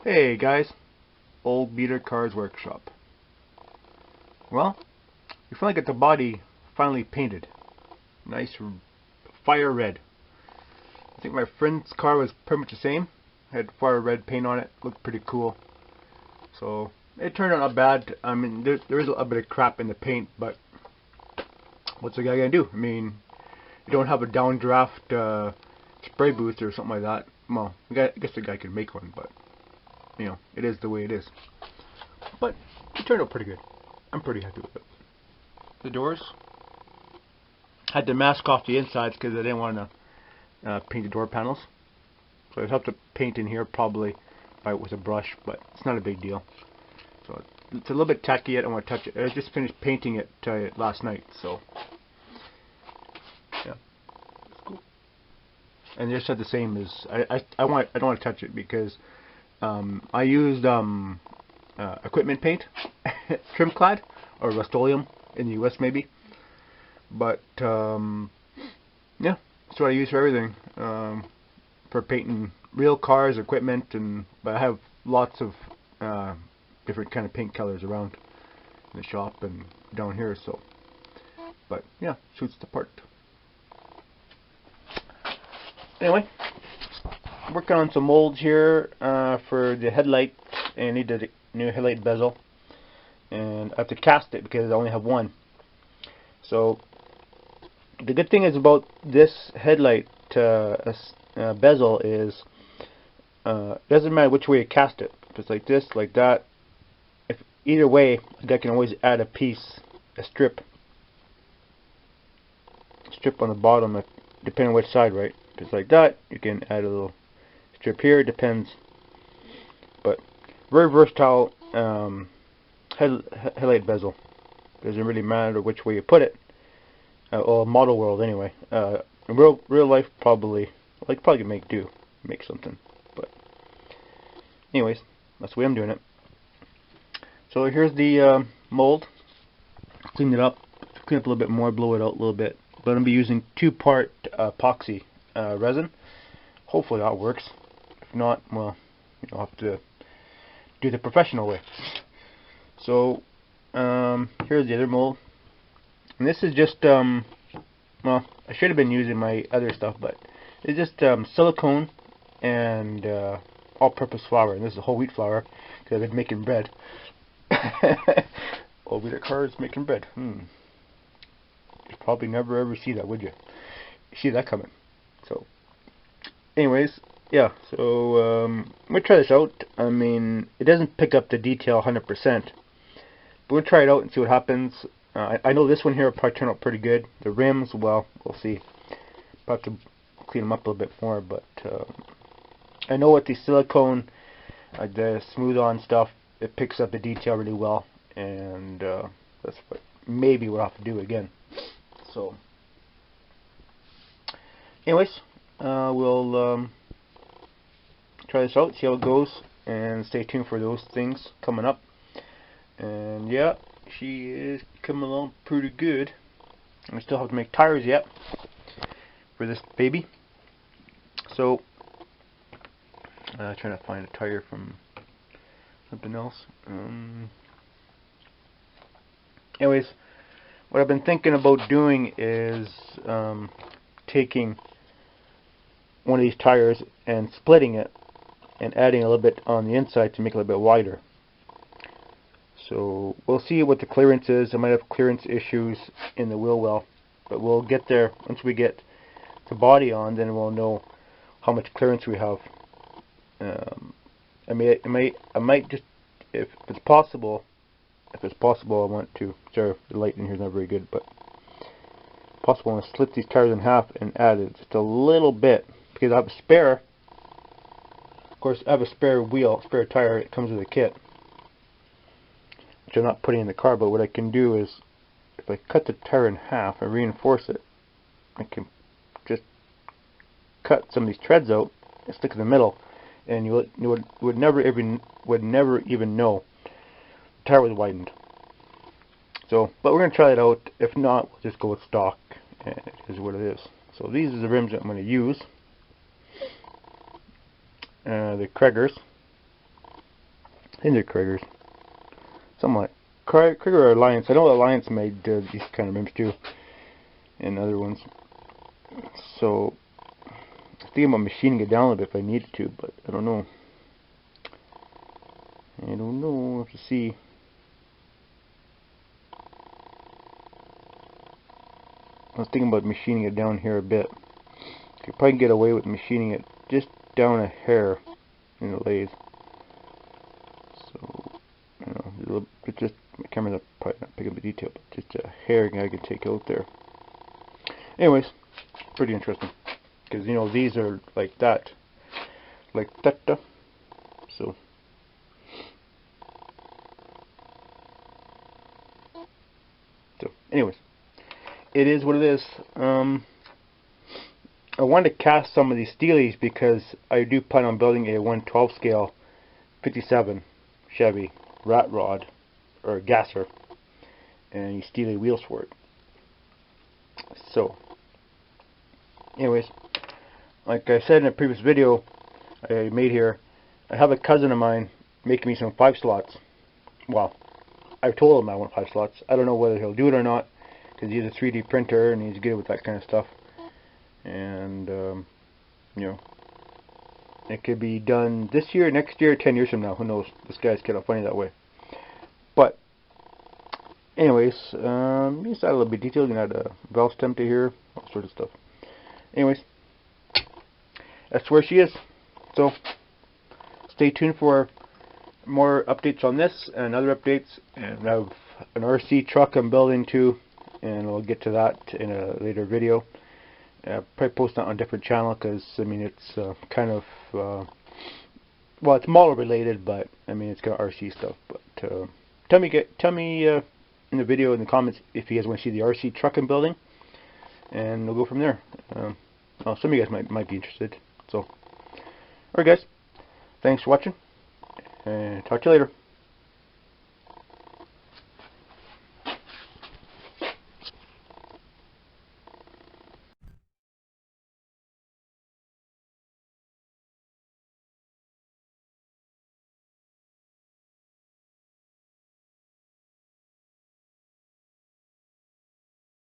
Hey guys, Old Beater Cars Workshop. Well, we finally got the body painted. Nice fire red. I think my friend's car was pretty much the same. Had fire red paint on it. Looked pretty cool. So it turned out not bad. I mean, there is a bit of crap in the paint, but what's the guy gonna do? I mean, you don't have a downdraft spray booth or something like that. Well, I guess the guy could make one, but you know, it is the way it is. But it turned out pretty good. I'm pretty happy with it. The doors, had to mask off the insides because I didn't want to paint the door panels. So I'd have to paint in here probably with a brush, but it's not a big deal. So it's a little bit tacky yet. I don't want to touch it. I just finished painting it last night, so yeah, it's cool. And they just said the same as I don't want to touch it because I used equipment paint, trim clad or Rust-Oleum in the US maybe, but yeah, that's what I use for everything, for painting real cars, equipment, but I have lots of different kind of paint colors around in the shop and down here, so but yeah, suits the part. Anyway, working on some molds here for the headlight, and I need a new headlight bezel, and I have to cast it because I only have one. So the good thing is about this headlight bezel is it doesn't matter which way you cast it. If it's like this, like that, if either way, I can always add a piece, a strip on the bottom, depending on which side, right? If it's like that, you can add a little strip here. It depends, but very versatile headlight bezel. Doesn't really matter which way you put it. Or model world anyway. In real life, probably can make something. But anyways, that's the way I'm doing it. So here's the mold. Clean it up, clean up a little bit more, blow it out a little bit. But I'm gonna be using 2-part epoxy resin. Hopefully that works. If not, well, you'll have to do the professional way. So here's the other mold, and this is just well, I should have been using my other stuff, but it's just silicone and all-purpose flour, and this is whole wheat flour because I've been making bread. Well, with the cars making bread. You'd probably never ever see that, would you? See that coming. So, anyways, yeah. So I'm gonna try this out. I mean, it doesn't pick up the detail 100%, but we'll try it out and see what happens. I know this one here will probably turn out pretty good. The rims, well, we'll see. Probably have to clean them up a little bit more, but I know with the silicone, the smooth-on stuff, it picks up the detail really well, and that's what maybe we'll have to do again. So, anyways, we'll try this out, see how it goes, and stay tuned for those things coming up. And yeah, she is coming along pretty good. I still have to make tires yet for this baby. So trying to find a tire from something else. Anyways, what I've been thinking about doing is taking one of these tires and splitting it and adding a little bit on the inside to make it a little bit wider. So we'll see what the clearance is. I might have clearance issues in the wheel well, but we'll get there once we get the body on. Then we'll know how much clearance we have. I might just, if it's possible, I want to. Sorry, the light in here is not very good, but if possible, I want to split these tires in half and add it just a little bit because I have a spare. Of course, I have a spare tire. It comes with a kit, which I'm not putting in the car, but what I can do is, if I cut the tire in half and reinforce it, I can just cut some of these treads out and stick in the middle, and you would never even know the tire was widened. So, but we're going to try it out. If not, we'll just go with stock, and it is what it is. So these are the rims that I'm going to use. The Kragers. I think they're Krieger's. Something like Krieger or Alliance. I know Alliance made these kind of rims too, and other ones. So I was thinking about machining it down a little bit if I needed to, but I don't know. I don't know. We'll have to see. I was thinking about machining it down here a bit. Could probably get away with machining it just down a hair in the lathe. So, you know, a little bit, just my camera's probably not picking up the detail, but just a hair I can take out there. Anyways, pretty interesting because you know these are like that, so. So, anyways, it is what it is. I wanted to cast some of these steelies because I do plan on building a 1/12 scale 57 Chevy rat rod or gasser and these steely wheels for it. So, anyways, like I said in a previous video I made here, I have a cousin of mine making me some 5 slots. Well, I've told him I want 5 slots. I don't know whether he'll do it or not because he's a 3D printer and he's good with that kind of stuff. And you know, it could be done this year, next year, 10 years from now. Who knows? This guy's kind of funny that way. But anyways, just add a little bit of detail. You can add a valve stem to here, all sorts of stuff. Anyways, that's where she is. So stay tuned for more updates on this and other updates. And I have an RC truck I'm building too, and we'll get to that in a later video. Probably post that on a different channel because I mean it's kind of well, it's model related, but I mean it's got RC stuff. But tell me in the video in the comments if you guys want to see the RC truck I'm building, and we'll go from there. Well, some of you guys might be interested. So, alright guys, thanks for watching, and talk to you later.